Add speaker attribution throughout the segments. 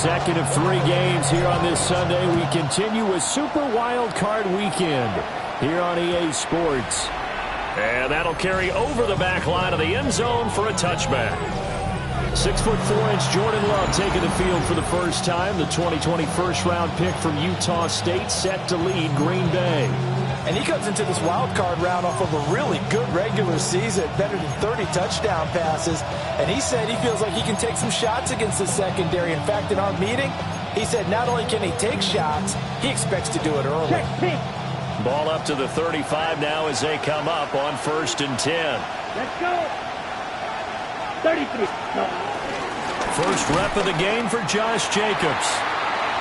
Speaker 1: Second of 3 games here on this Sunday. We continue with Super Wild Card Weekend here on EA Sports. And that'll carry over the back line of the end zone for a touchback. 6'4" Jordan Love taking the field for the first time. The 2020 first-round pick from Utah State set to lead Green Bay.
Speaker 2: And he comes into this wild card round off of a really good regular season, better than 30 touchdown passes. And he said he feels like he can take some shots against the secondary. In fact, in our meeting, he said not only can he take shots, he expects to do it early.
Speaker 1: Ball up to the 35 now as they come up on 1st and 10.
Speaker 3: Let's go. 33. No.
Speaker 1: First rep of the game for Josh Jacobs.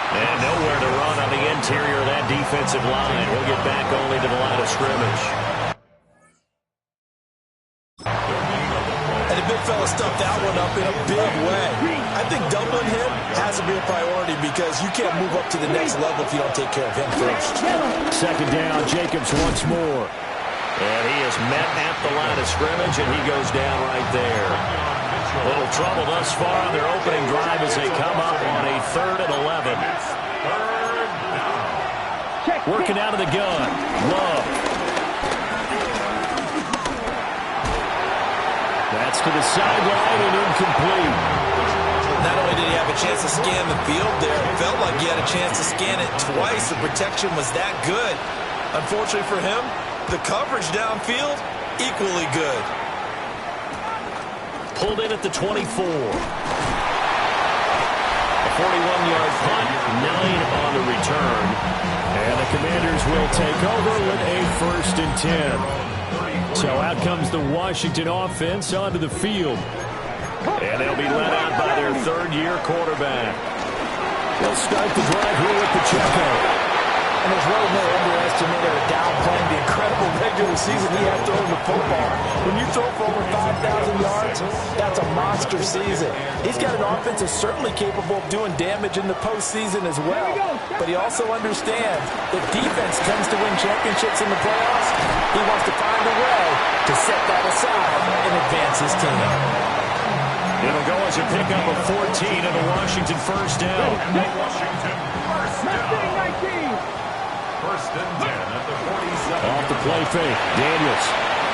Speaker 1: And nowhere to run on the interior of that defensive line. He'll get back only to the line of scrimmage.
Speaker 2: And the big fella stuffed that one up in a big way. I think doubling him has to be a priority because you can't move up to the next level if you don't take care of him first.
Speaker 1: Second down, Jacobs once more. And he is met at the line of scrimmage, and he goes down right there. Little trouble thus far on their opening drive as they come up on a 3rd and 11. Working out of the gun. Love. That's to the sideline and incomplete.
Speaker 2: Not only did he have a chance to scan the field there, it felt like he had a chance to scan it twice. The protection was that good. Unfortunately for him, the coverage downfield, equally good.
Speaker 1: Pulled in at the 24. A 41-yard punt, 9 on the return. And the Commanders will take over with a 1st and 10. So out comes the Washington offense onto the field. And they'll be led out by their 3rd-year quarterback. They'll start the drive here with Pacheco.
Speaker 2: And there's really no underestimating or downplaying the incredible regular season he had throwing the football. When you throw for over 5,000 yards, that's a monster season. He's got an offense that's certainly capable of doing damage in the postseason as well. But he also understands that defense tends to win championships in the playoffs. He wants to find a way to set that aside and advance his team.
Speaker 1: It'll go as a pickup of 14 and a Washington first down.
Speaker 3: Washington first down.
Speaker 4: 1st and 10 at the 47.
Speaker 1: Off the play fake. Daniels.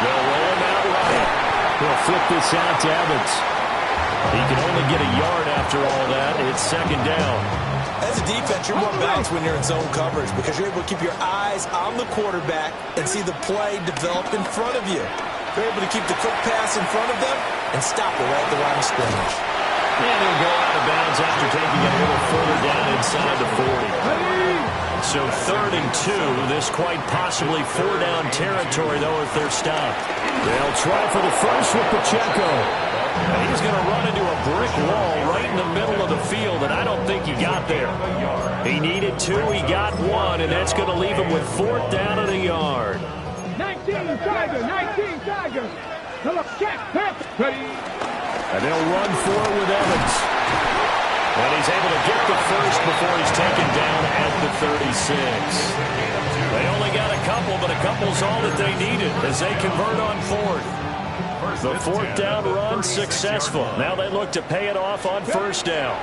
Speaker 1: They'll roll him out right. He'll flip this out to Evans. He can only get a yard after all that. It's 2nd down.
Speaker 2: As a defense, you're more balanced when you're in zone coverage because you're able to keep your eyes on the quarterback and see the play develop in front of you. You're able to keep the quick pass in front of them and stop it right at the line of scrimmage.
Speaker 1: And he'll go out of bounds after taking it a little further down inside the 40. So 3rd and 2. This quite possibly 4-down territory, though, if they're stopped. They'll try for the first with Pacheco. And he's going to run into a brick wall right in the middle of the field, and I don't think he got there. He needed 2. He got 1, and that's going to leave him with 4th down and a yard.
Speaker 3: 19 Tiger, 19 Tiger. Check,
Speaker 1: And they'll run for it with Evans. And he's able to get the first before he's taken down at the 36. They only got a couple, but a couple's all that they needed as they convert on 4th. The 4th down run successful. Now they look to pay it off on 1st down.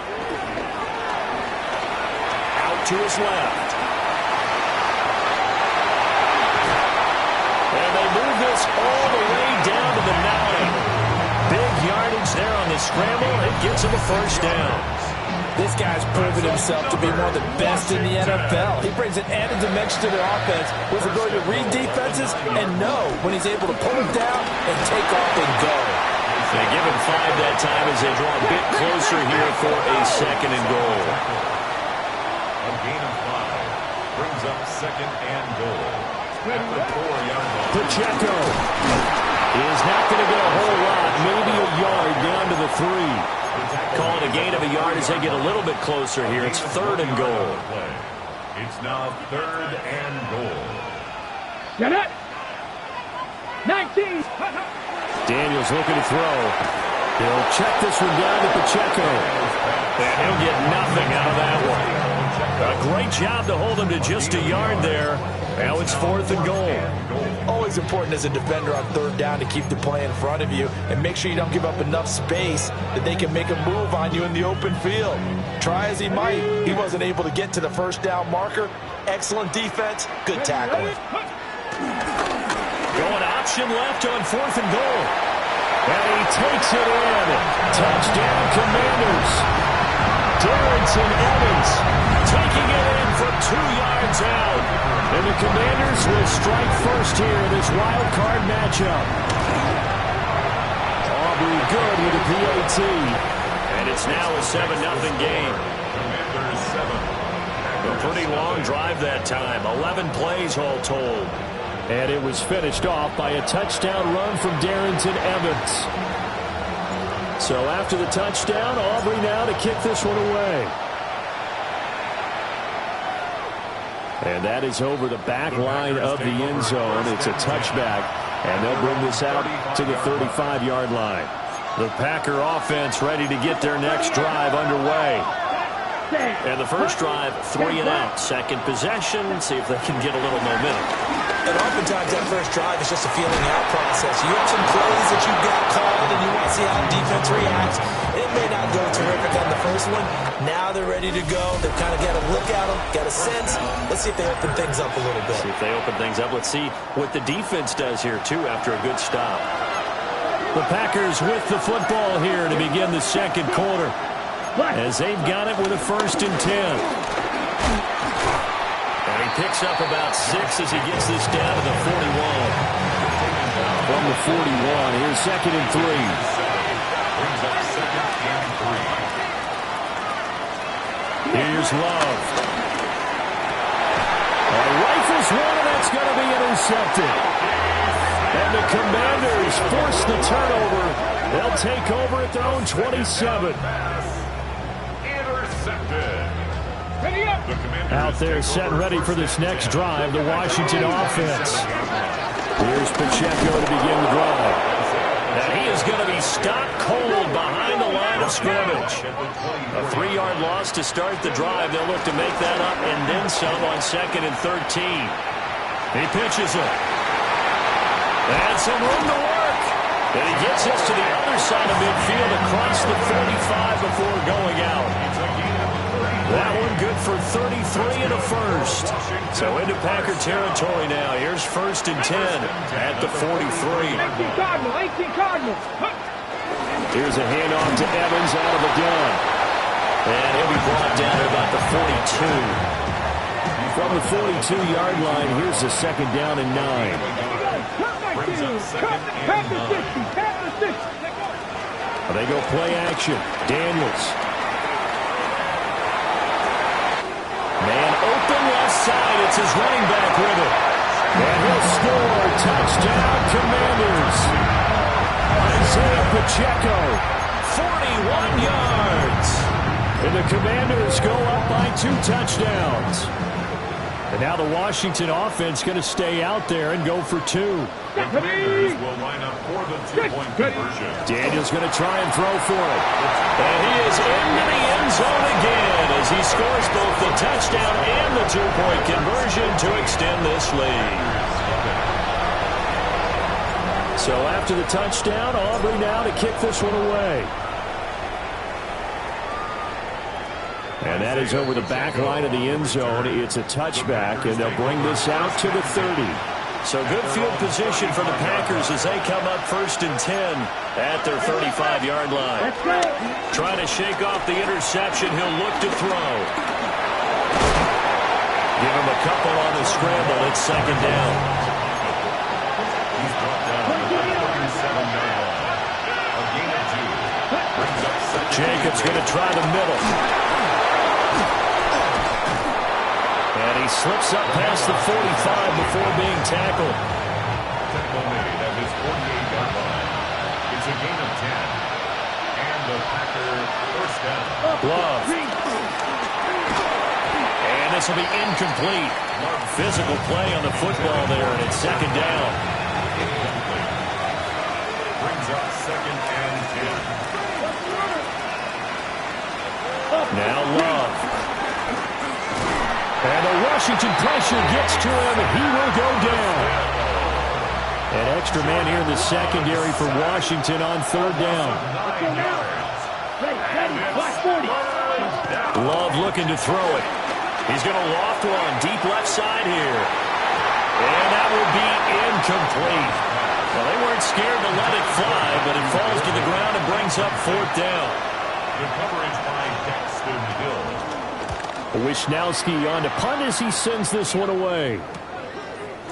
Speaker 1: Out to his left. And they move this all the way down to the 9. Big yardage there on the scramble. It gets him a 1st down.
Speaker 2: This guy's proven himself to be one of the best in the NFL. He brings an added dimension to the offense with the ability to read defenses and know when he's able to pull it down and take off and go.
Speaker 1: They give him 5 that time as they draw a bit closer here for a 2nd and goal.
Speaker 4: A gain of 5 brings up 2nd and goal. At the 4-yard line.
Speaker 1: Pacheco is not going to get a whole lot, maybe a yard down to the 3. Call it a gain of a yard as they get a little bit closer here. It's 3rd and goal.
Speaker 4: It's now 3rd and goal.
Speaker 3: Get it. 19.
Speaker 1: Daniels looking to throw. He'll check this one down to Pacheco. And he'll get nothing out of that one. A great job to hold him to just a yard there. Now it's 4th and goal.
Speaker 2: Always always important as a defender on third down to keep the play in front of you and make sure you don't give up enough space that they can make a move on you in the open field. Try as he might, he wasn't able to get to the first down marker. Excellent defense, good tackling.
Speaker 1: Going option left on 4th and goal. And he takes it in. Touchdown, Commanders. Darrington Evans taking it in from 2 yards out. And the Commanders will strike first here in this wild card matchup. Aubrey good with a PAT. And it's now a 7-0 game.
Speaker 4: Commanders 7.
Speaker 1: A pretty long drive that time. 11 plays all told. And it was finished off by a touchdown run from Darrington Evans. So after the touchdown, Aubrey now to kick this one away. And that is over the back line of the end zone. It's a touchback, and they'll bring this out to the 35-yard line. The Packer offense ready to get their next drive underway. And the first drive, 3 and out. Second possession, see if they can get a little momentum.
Speaker 2: And oftentimes that first drive is just a feeling out process. You have some plays that you've got called and you want to see how the defense reacts. It may not go terrific on the first one. Now they're ready to go. They've kind of got a look at them, got a sense. Let's see if they open things up a little bit.
Speaker 1: See if they open things up. Let's see what the defense does here, too, after a good stop. The Packers with the football here to begin the second quarter, as they've got it with a 1st and 10. And he picks up about 6 as he gets this down to the 41. From the 41, here's 2nd and 3.
Speaker 4: Brings up 2nd and 3.
Speaker 1: Here's Love. Rifles one, and that's going to be intercepted. And the Commanders force the turnover. They'll take over at their own 27. Out there set ready for this next drive, the Washington offense. Here's Pacheco to begin the drive. And he is going to be stopped cold behind the line of scrimmage. A 3-yard loss to start the drive. They'll look to make that up and then some on 2nd and 13. He pitches it. And some room to work. And he gets us to the other side of midfield across the 35 before going out. That one good for 33 and a first. So into Packer territory now. Here's 1st and 10 at the 43.
Speaker 3: 18 Cardinal, 18 Cardinal.
Speaker 1: Here's a handoff to Evans out of the gun. And he'll be brought down to about the 42. From the 42-yard line, here's a 2nd down and 9. They go play action. Daniels. Man open left side. It's his running back with it. And he'll score. Touchdown, Commanders. Isaiah Pacheco, 41 yards. And the Commanders go up by 2 touchdowns. And now the Washington offense going to stay out there and go for 2.
Speaker 4: The Commanders will line up for the 2-point conversion.
Speaker 1: Daniels going to try and throw for it. And he is into the end zone again as he scores both the touchdown and the 2-point conversion to extend this lead. So after the touchdown, Aubrey now to kick this one away. And that is over the back line of the end zone. It's a touchback, and they'll bring this out to the 30. So good field position for the Packers as they come up 1st and 10 at their 35-yard line. Trying to shake off the interception. He'll look to throw. Give him a couple on the scramble. It's 2nd down.
Speaker 4: He's brought down to the 37-yard line. A gain of 2. Brings up 2nd.
Speaker 1: Jacobs going to try the middle. And he slips up past the 45 before being tackled.
Speaker 4: Tackle made at his 48-yard line. It's a gain of 10. And the Packer first down.
Speaker 1: Love. And this will be incomplete. Physical play on the football there, and it's 2nd down.
Speaker 4: Brings up 2nd and 10.
Speaker 1: Now Love. And the Washington pressure gets to him. He will go down. An extra man here in the secondary for Washington on third down. Love looking to throw it. He's going to loft one deep left side here. And that will be incomplete. Well, they weren't scared to let it fly, but it falls to the ground and brings up fourth down.
Speaker 4: The coverage by Daxton Hill.
Speaker 1: Wisnowski on to punt as he sends this one away.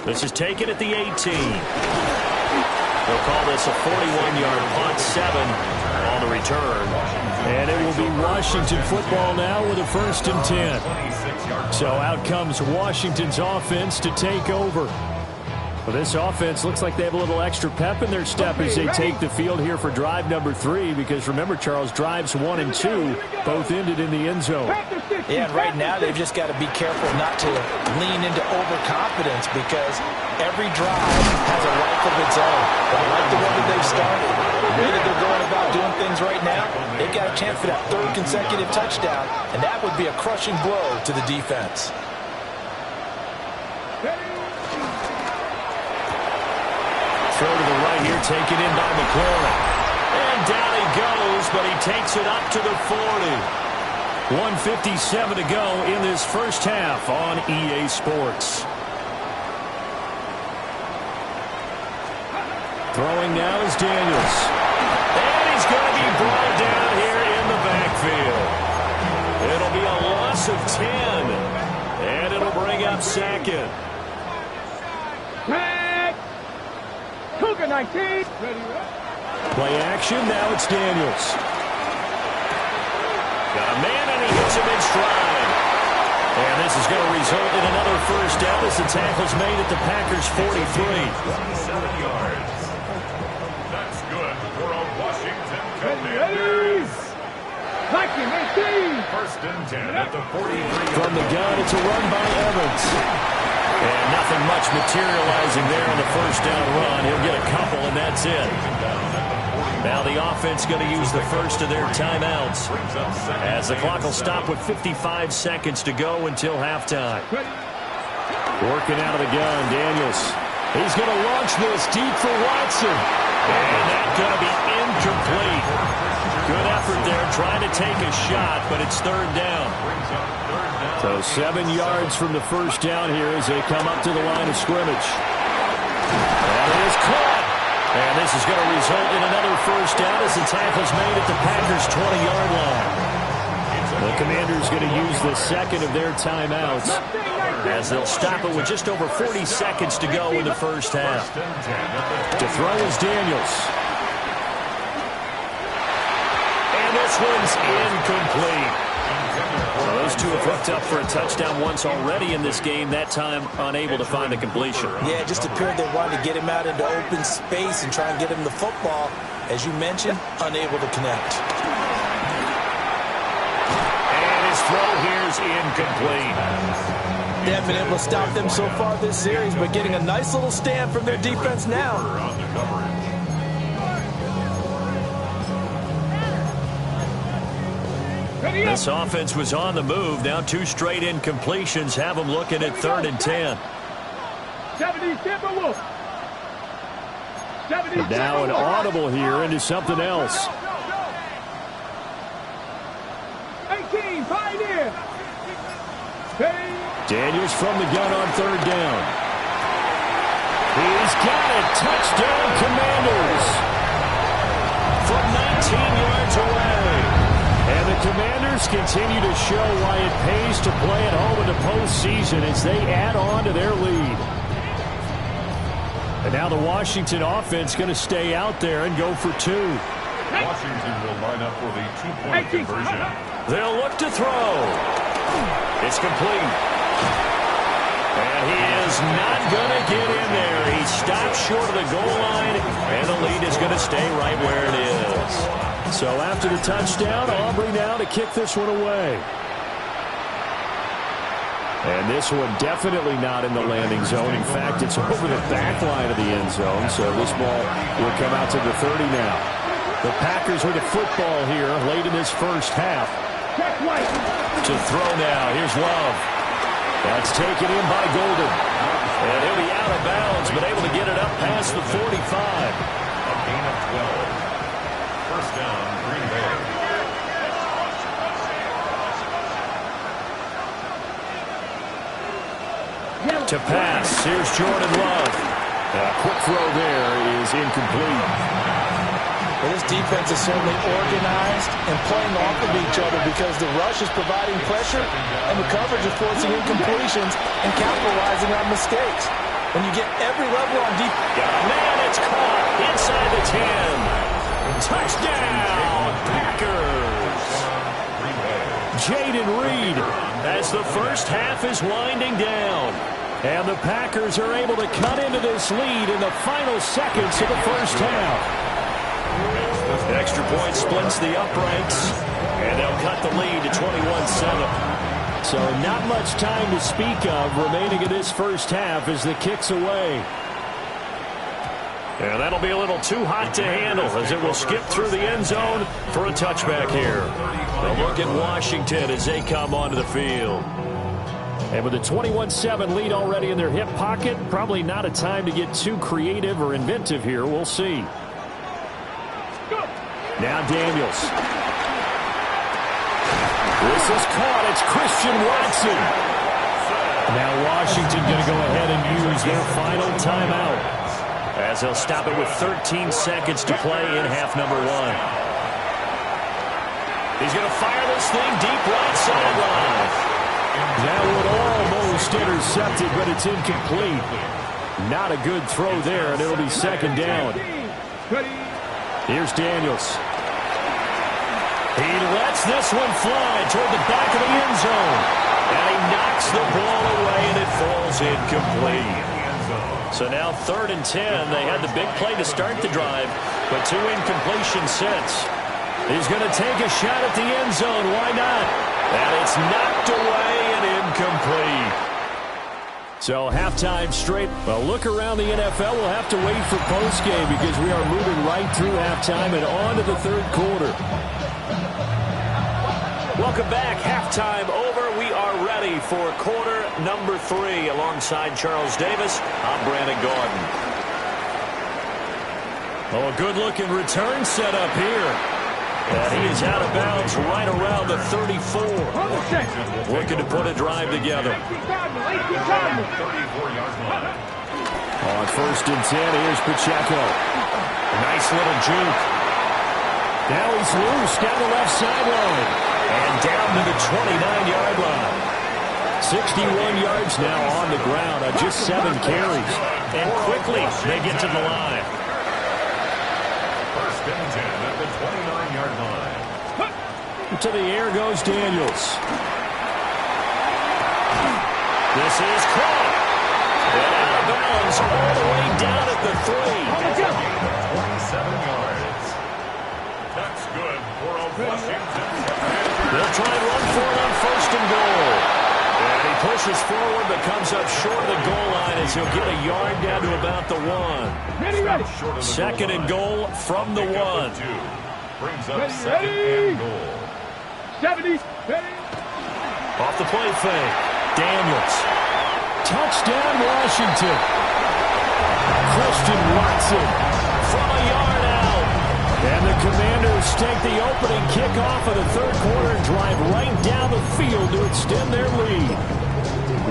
Speaker 1: This is taken at the 18. They'll call this a 41-yard punt, 7 on the return. And it will be Washington football now with a 1st and 10. So out comes Washington's offense to take over. Well, this offense looks like they have a little extra pep in their step as they take the field here for drive number 3. Because remember, Charles, drives 1 and 2 both ended in the end zone.
Speaker 2: Yeah, and right now they've just got to be careful not to lean into overconfidence because every drive has a life of its own. But I like the way that they've started. The way that they're going about doing things right now, they've got a chance for that 3rd consecutive touchdown, and that would be a crushing blow to the defense.
Speaker 1: Throw to the right here, taken in by McLaurin. And down he goes, but he takes it up to the 40. 1:57 to go in this first half on EA Sports. Throwing now is Daniels. And he's going to be brought down here in the backfield. It'll be a loss of 10. And it'll bring up 2nd.
Speaker 3: Cougar 19.
Speaker 1: Play action, now it's Daniels. Got a man and he hits him in stride. And this is going to result in another 1st down as the tackle's made at the Packers' 43.
Speaker 4: 27 yards. That's good for a Washington Commanders. 1st and 10 at the 43.
Speaker 1: From the gun, it's a run by Evans. And nothing much materializing there on the 1st down run. He'll get a couple, and that's it. Now the offense going to use the first of their timeouts as the clock will stop with 55 seconds to go until halftime. Working out of the gun, Daniels. He's going to launch this deep for Watson. And that's going to be incomplete. Good effort there trying to take a shot, but it's 3rd down. So 7 yards from the 1st down here as they come up to the line of scrimmage. And it is caught. And this is going to result in another 1st down as the tackle's made at the Packers' 20-yard line. The Commanders going to use the 2nd of their timeouts as they'll stop it with just over 40 seconds to go in the 1st half. To throw is Daniels. And this one's incomplete. So those two have hooked up for a touchdown once already in this game, that time unable to find the completion.
Speaker 2: Yeah, it just appeared they wanted to get him out into open space and try and get him the football. As you mentioned, unable to connect.
Speaker 1: And his throw here is incomplete.
Speaker 2: They haven't been able to stop them so far this series, but getting a nice little stand from their defense now.
Speaker 1: This offense was on the move. Now 2 straight incompletions have them looking at 3rd and 10. Now an audible here into something else.
Speaker 3: 18, Pioneer.
Speaker 1: Daniels from the gun on 3rd down. He's got it. Touchdown, Commanders. From 19 yards away. And the Commanders continue to show why it pays to play at home in the postseason as they add on to their lead. And now the Washington offense going to stay out there and go for 2.
Speaker 4: Washington will line up for the 2-point conversion.
Speaker 1: They'll look to throw. It's complete. And he is not going to get in there. He stops short of the goal line, and the lead is going to stay right where it is. So after the touchdown, Aubrey now to kick this one away. And this one definitely not in the landing zone. In fact, it's over the back line of the end zone. So this ball will come out to the 30 now. The Packers with the football here late in this 1st half. To throw now. Here's Love. That's taken in by Golden. And he'll be out of bounds, but able to get it up past the 45.
Speaker 4: A gain of 12. First down, Green Bay.
Speaker 1: To pass, here's Jordan Love. A quick throw there is incomplete.
Speaker 2: Well, this defense is certainly organized and playing off of each other because the rush is providing pressure and the coverage is forcing incompletions and capitalizing on mistakes. When you get every level on defense.
Speaker 1: Man, it's caught inside the 10. Touchdown, Packers. Jaden Reed as the first half is winding down. And the Packers are able to cut into this lead in the final seconds of the first half. Extra point splits the uprights, and they'll cut the lead to 21-7. So not much time to speak of remaining in this first half as the kick's away. And that'll be a little too hot to handle as it will skip through the end zone for a touchback here. A look at Washington as they come onto the field. And with a 21-7 lead already in their hip pocket, probably not a time to get too creative or inventive here. We'll see. Now Daniels. This is caught. It's Christian Watson. Now Washington going to go ahead and use their final timeout as they'll stop it with 13 seconds to play in half number 1. He's going to fire this thing deep right sideline. That would almost intercept it, but it's incomplete. Not a good throw there, and it'll be second down. Here's Daniels. He lets this one fly toward the back of the end zone. And he knocks the ball away, and it falls incomplete. So now 3rd and 10. They had the big play to start the drive, but 2 incompletions since. He's going to take a shot at the end zone. Why not? And it's knocked away and incomplete. So halftime straight. Well, look around the NFL. We'll have to wait for postgame because we are moving right through halftime and on to the 3rd quarter. Welcome back. Halftime over. We are ready for quarter number 3 alongside Charles Davis. I'm Brandon Gordon. Oh, a good-looking return set up here. And he is out of bounds right around the 34. Looking to put a drive together. On 1st and 10, here's Pacheco. Nice little juke. Now he's loose down the left sideline. And down to the 29-yard line. 61 yards now on the ground on just 7 carries. And quickly they get to the line.
Speaker 4: 1st and 10 at the 29-yard line.
Speaker 1: To the air goes Daniels. This is caught. And out of bounds all the way down at the 3.
Speaker 4: 27 yards. That's good for a Washington.
Speaker 1: They'll try and run for it on 1st and goal. And he pushes forward but comes up short of the goal line as he'll get a yard down to about the 1.
Speaker 3: Ready.
Speaker 1: 2nd and goal from the 1.
Speaker 4: Brings up 2nd and goal.
Speaker 3: 70. Ready.
Speaker 1: Off the play fake. Daniels. Touchdown, Washington. Christian Watson from a yard out. And the Commanders take the opening kickoff of the 3rd quarter and drive right down the field to extend their lead.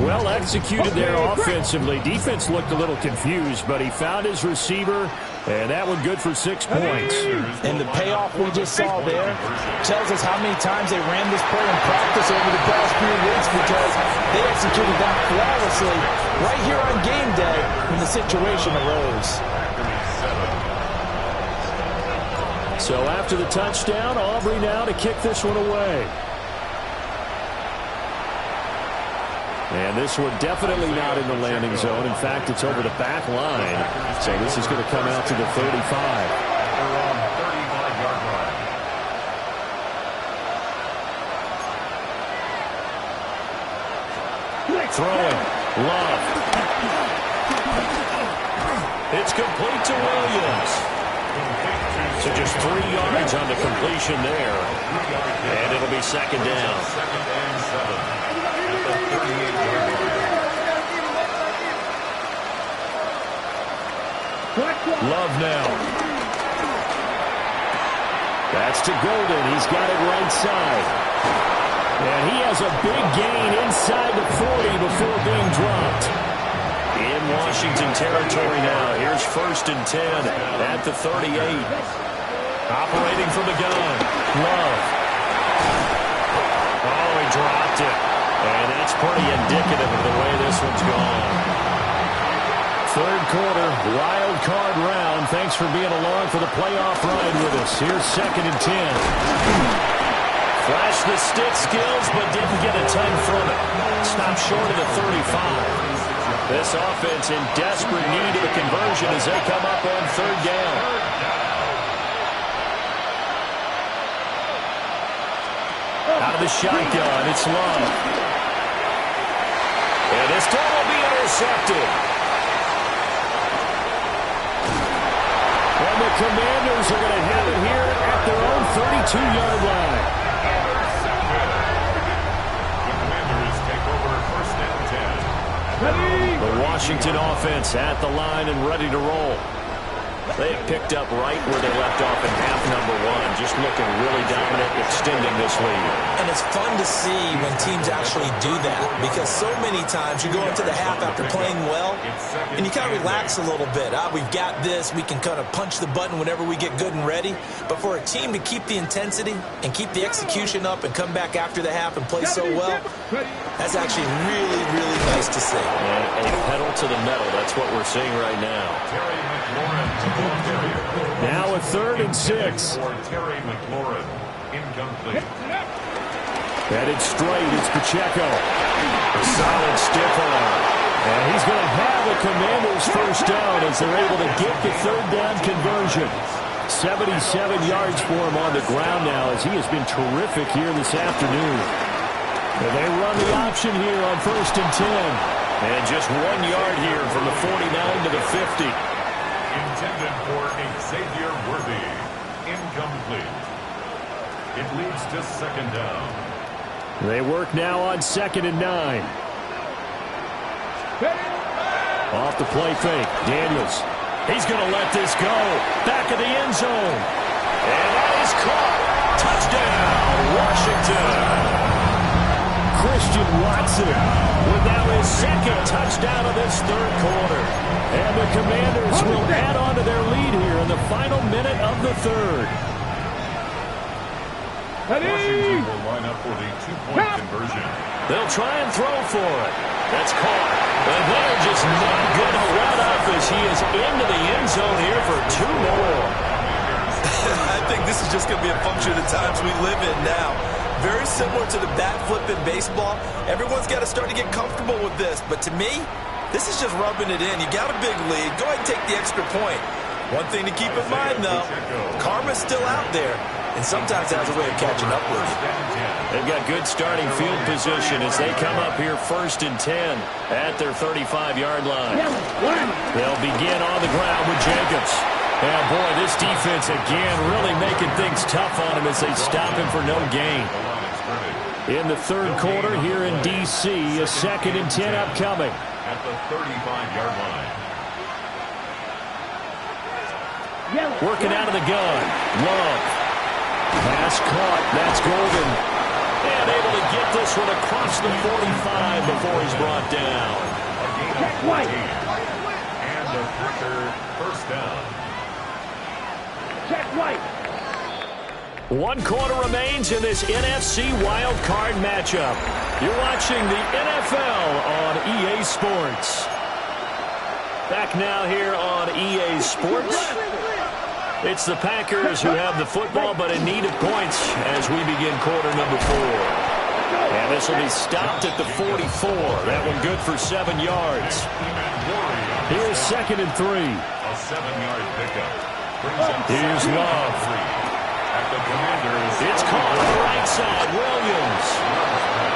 Speaker 1: Well executed there offensively. Defense looked a little confused, but he found his receiver, and that one good for 6 points.
Speaker 2: And the payoff we just saw there tells us how many times they ran this play in practice over the past few weeks because they executed that flawlessly right here on game day when the situation arose.
Speaker 1: So after the touchdown, Aubrey now to kick this one away. And this one definitely not in the landing zone. In fact, it's over the back line. So this is going to come out to the 35. Throwing. Love. It's complete to Williams. So just 3 yards on the completion there. And it'll be second down. Love now. That's to Golden. He's got it right side. And he has a big gain inside the 40 before being dropped. In Washington territory now. Here's 1st and 10 at the 38. Operating from the gun. Love. Oh, he dropped it. And that's pretty indicative of the way this one's gone. Third quarter, wild card round. Thanks for being along for the playoff ride with us. Here's 2nd and 10. Flashed the stick skills, but didn't get a ton from it. Stopped short of the 35. This offense in desperate need of a conversion as they come up on 3rd down. Out of the shotgun, it's Love. And this time will be intercepted. And the Commanders are going to have it here at their own 32-yard line.
Speaker 4: The Commanders take over 1st and 10.
Speaker 1: The Washington offense at the line and ready to roll. They have picked up right where they left off in half number 1. Just looking really dominant, extending this lead.
Speaker 2: And it's fun to see when teams actually do that, because so many times you go into the half after playing well, and you kind of relax a little bit. We've got this. We can kind of punch the button whenever we get good and ready. But for a team to keep the intensity and keep the execution up and come back after the half and play so well, that's actually really, really nice to see.
Speaker 1: And a pedal to the metal. That's what we're seeing right now. Now a 3rd and 6.
Speaker 4: Terry McLaurin, incomplete.
Speaker 1: Headed straight, it's Pacheco. A solid stiff arm. And he's going to have the Commanders 1st down as they're able to get the 3rd down conversion. 77 yards for him on the ground now as he has been terrific here this afternoon. And they run the option here on 1st and 10. And just 1 yard here from the 49 to the 50.
Speaker 4: Intended for Xavier Worthy. Incomplete. It leads to 2nd down.
Speaker 1: They work now on 2nd and 9. Off the play fake. Daniels. He's going to let this go. Back of the end zone. And that is caught. Touchdown, Washington. Christian Watson with now his 2nd touchdown of this 3rd quarter. And the Commanders will add on to their lead here in the final minute of the 3rd.
Speaker 4: Washington will line up for the 2-point conversion.
Speaker 1: They'll try and throw for it. That's caught. And they're just not going to let up as he is into the end zone here for 2 more.
Speaker 2: I think this is just going to be a function of the times we live in now. Very similar to the bat flip in baseball. Everyone's got to start to get comfortable with this. But to me, this is just rubbing it in. You got a big lead. Go ahead and take the extra point. One thing to keep in mind, though, karma's still out there, and sometimes has a way of catching up with you.
Speaker 1: They've got good starting field position as they come up here 1st and 10 at their 35-yard line. They'll begin on the ground with Jacobs. And, boy, this defense, again, really making things tough on him as they stop him for no gain. In the 3rd quarter here in D.C., a 2nd and 10 upcoming.
Speaker 4: At the 35-yard line.
Speaker 1: Working out of the gun. Love. Pass caught. That's Golden. And able to get this one across the 45 before he's brought down.
Speaker 4: And the Packer 1st down.
Speaker 3: Check right.
Speaker 1: 1 quarter remains in this NFC wild card matchup. You're watching the NFL on EA Sports. Back now here on EA Sports. It's the Packers who have the football but in need of points as we begin quarter number 4. And this will be stopped at the 44. That one good for 7 yards. Here's 2nd and 3.
Speaker 4: A 7-yard pickup.
Speaker 1: Here's Love. It's caught on the right side. Williams.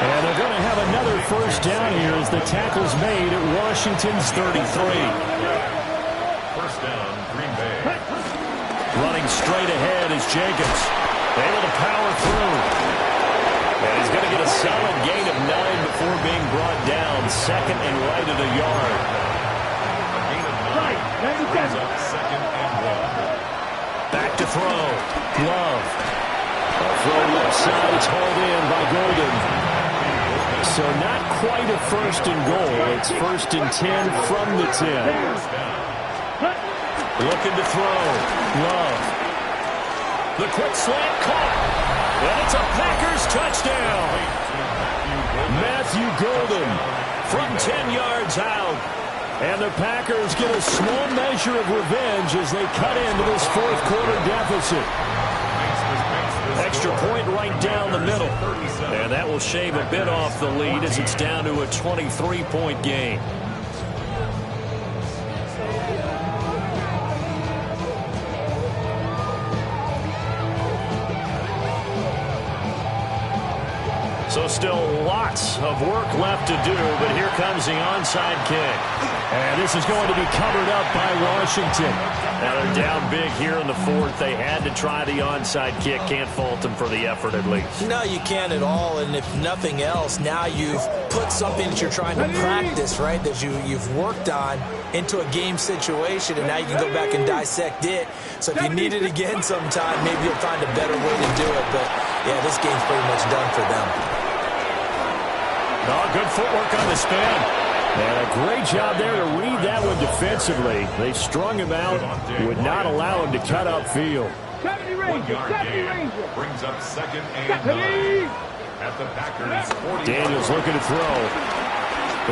Speaker 1: And they're going to have another 1st down here as the tackle's made at Washington's 33.
Speaker 4: 1st down, Green Bay.
Speaker 1: Running straight ahead is Jacobs. Able to power through. And he's going to get a solid gain of 9 before being brought down. 2nd and right at a yard.
Speaker 4: A gain of 9. Brings up 2nd and 1.
Speaker 1: Back to throw. Love. A throw left side. It's hauled in by Golden. So not quite a 1st and goal. It's 1st and 10 from the 10. Looking to throw. Love. The quick slant caught. And it's a Packers touchdown. Matthew Golden from 10 yards out. And the Packers get a small measure of revenge as they cut into this 4th quarter deficit. Extra point right down the middle. And that will shave a bit off the lead as it's down to a 23-point game. So still lots of work left to do, but here comes the onside kick. And this is going to be covered up by Washington. Now they're down big here in the 4th. They had to try the onside kick. Can't fault them for the effort at least.
Speaker 2: No, you can't at all. And if nothing else, now you've put something that you're trying to practice, right, that you've worked on into a game situation, and now you can go back and dissect it. So if you need it again sometime, maybe you'll find a better way to do it. But, yeah, this game's pretty much done for them.
Speaker 1: Oh, good footwork on the spin. And a great job there to read that one defensively. They strung him out, would not allow him to cut upfield.
Speaker 4: 1 yard gain brings up 2nd and 9 at the Packers 40.
Speaker 1: Daniels looking to throw.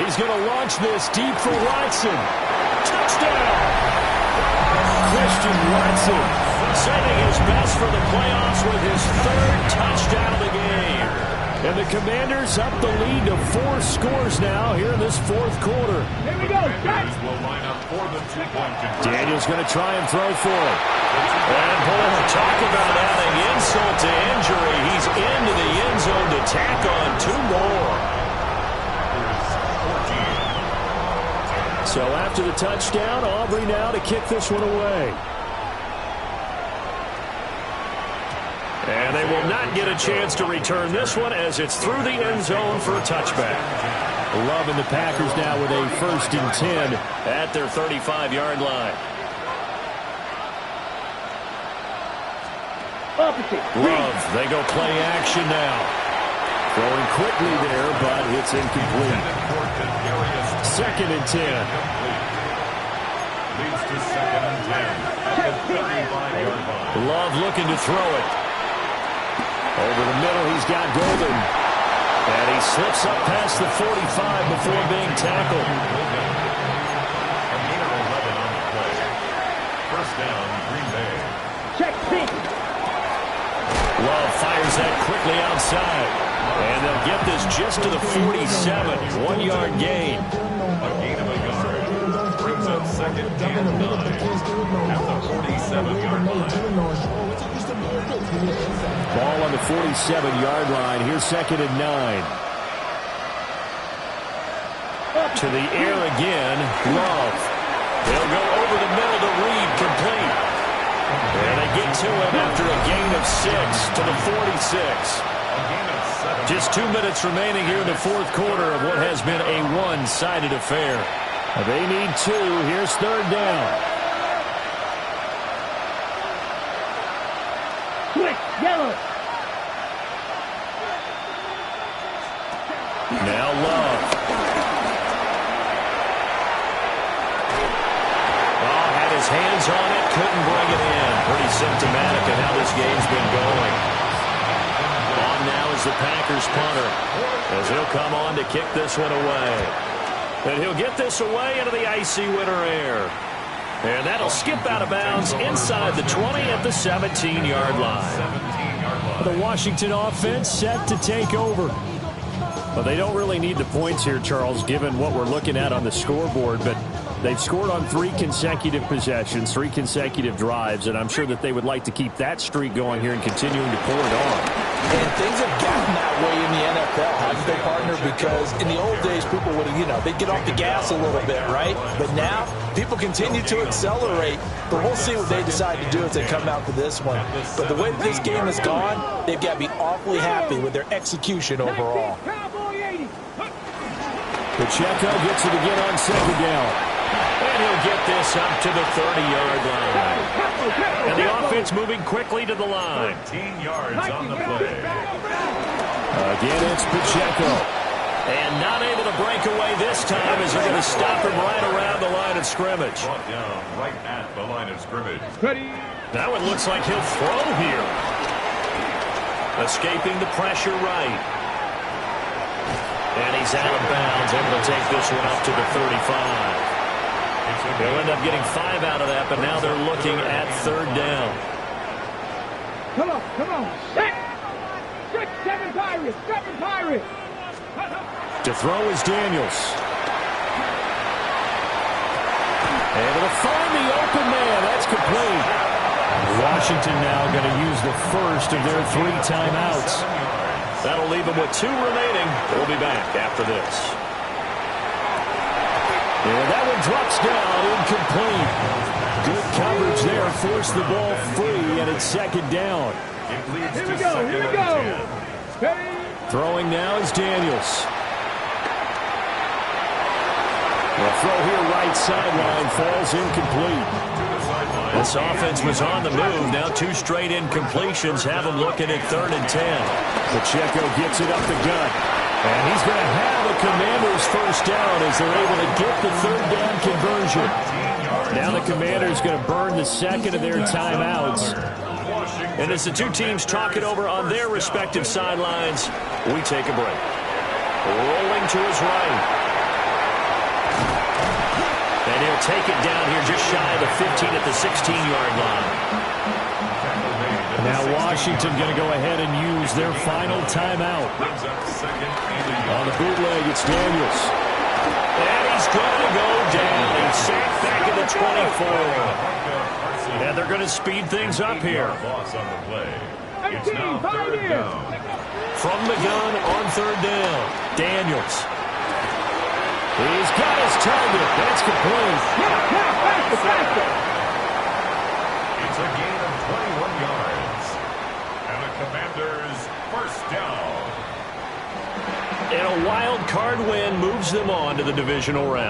Speaker 1: He's going to launch this deep for Watson. Touchdown! Christian Watson saving his best for the playoffs with his 3rd touchdown of the game. And the Commanders up the lead to 4 scores now here in this 4th quarter.
Speaker 3: Here we go.
Speaker 4: Will line up for the 2-point conversion.
Speaker 1: Daniels going to try and throw for it. And boy, talk about adding insult to injury. He's into the end zone to tack on 2 more. So after the touchdown, Aubrey now to kick this one away. And they will not get a chance to return this one as it's through the end zone for a touchback. Love and the Packers now with a 1st and 10 at their 35-yard line. Love, they go play action now. Throwing quickly there, but it's incomplete. 2nd and 10.
Speaker 4: Leads to 2nd and 10 at the 35-yard line.
Speaker 1: Love looking to throw it. Over the middle, he's got Golden. And he slips up past the 45 before being tackled.
Speaker 4: A gain of 11 on the play. 1st down, Green Bay.
Speaker 3: Check pink.
Speaker 1: Love fires that quickly outside. And they'll get this just to the 47. 1-yard gain.
Speaker 4: A gain of a yard. Brings up 2nd and 9 at the 47-yard line.
Speaker 1: Ball on the 47-yard line. Here's 2nd and 9. To the air again. Love. They'll go over the middle to Reed. Complete. And they get to him after a gain of 6 to the 46. Just 2 minutes remaining here in the 4th quarter of what has been a one-sided affair. They need 2. Here's 3rd down.
Speaker 3: Yellow.
Speaker 1: Now Love. Oh, had his hands on it, couldn't bring it in. Pretty symptomatic of how this game's been going. On now is the Packers punter, as he'll come on to kick this one away. And he'll get this away into the icy winter air. And that'll skip out of bounds inside the 20 at the 17-yard line. The Washington offense set to take over. Well, they don't really need the points here, Charles, given what we're looking at on the scoreboard, but they've scored on 3 consecutive possessions, 3 consecutive drives, and I'm sure that they would like to keep that streak going here and continuing to pour it on.
Speaker 2: And things have gotten that way in the NFL, haven't they, partner? Because in the old days, people would have, they'd get off the gas a little bit, right? But now, people continue to accelerate. But we'll see what they decide to do as they come out for this one. But the way that this game has gone, they've got to be awfully happy with their execution overall.
Speaker 1: Pacheco gets it again on 2nd down. And he'll get this up to the 30-yard line. And the offense moving quickly to the line.
Speaker 4: 13 yards on the play.
Speaker 1: Again, it's Pacheco. And not able to break away this time as they're going to stop him right around the line of scrimmage.
Speaker 4: Brought down right at the line of scrimmage.
Speaker 1: Now it looks like he'll throw here. Escaping the pressure right. And he's out of bounds, able to take this one up to the 35. They'll end up getting 5 out of that, but now they're looking at 3rd down.
Speaker 3: Come on. 6, 7 Pirates.
Speaker 1: To throw is Daniels. Able to find the open man. That's complete. Washington now going to use the first of their 3 timeouts. That'll leave them with 2 remaining. We'll be back after this. And that one drops down, incomplete. Good coverage there, forced the ball free, and it's 2nd down.
Speaker 4: It leads to 2nd and 10.
Speaker 1: Throwing now is Daniels. The throw here right sideline falls incomplete. This offense was on the move. Now 2 straight incompletions have them looking at 3rd and 10. Pacheco gets it up the gut. And he's going to have a Commanders first down as they're able to get the 3rd down conversion. Now the Commanders going to burn the 2nd of their timeouts. And as the 2 teams talk it over on their respective sidelines, we take a break. Rolling to his right. And he'll take it down here just shy of the 15 at the 16-yard line. Now Washington going to go ahead and use their final timeout. On the bootleg, it's Daniels. And he's going to go down. He's sacked back at the 24. And they're going to speed things up here.
Speaker 4: It's now 3rd down.
Speaker 1: From the gun on 3rd down, Daniels. He's got his target. That's complete.
Speaker 4: It's a gain of 21 yards. And the Commanders first down.
Speaker 1: And a wild card win moves them on to the divisional round.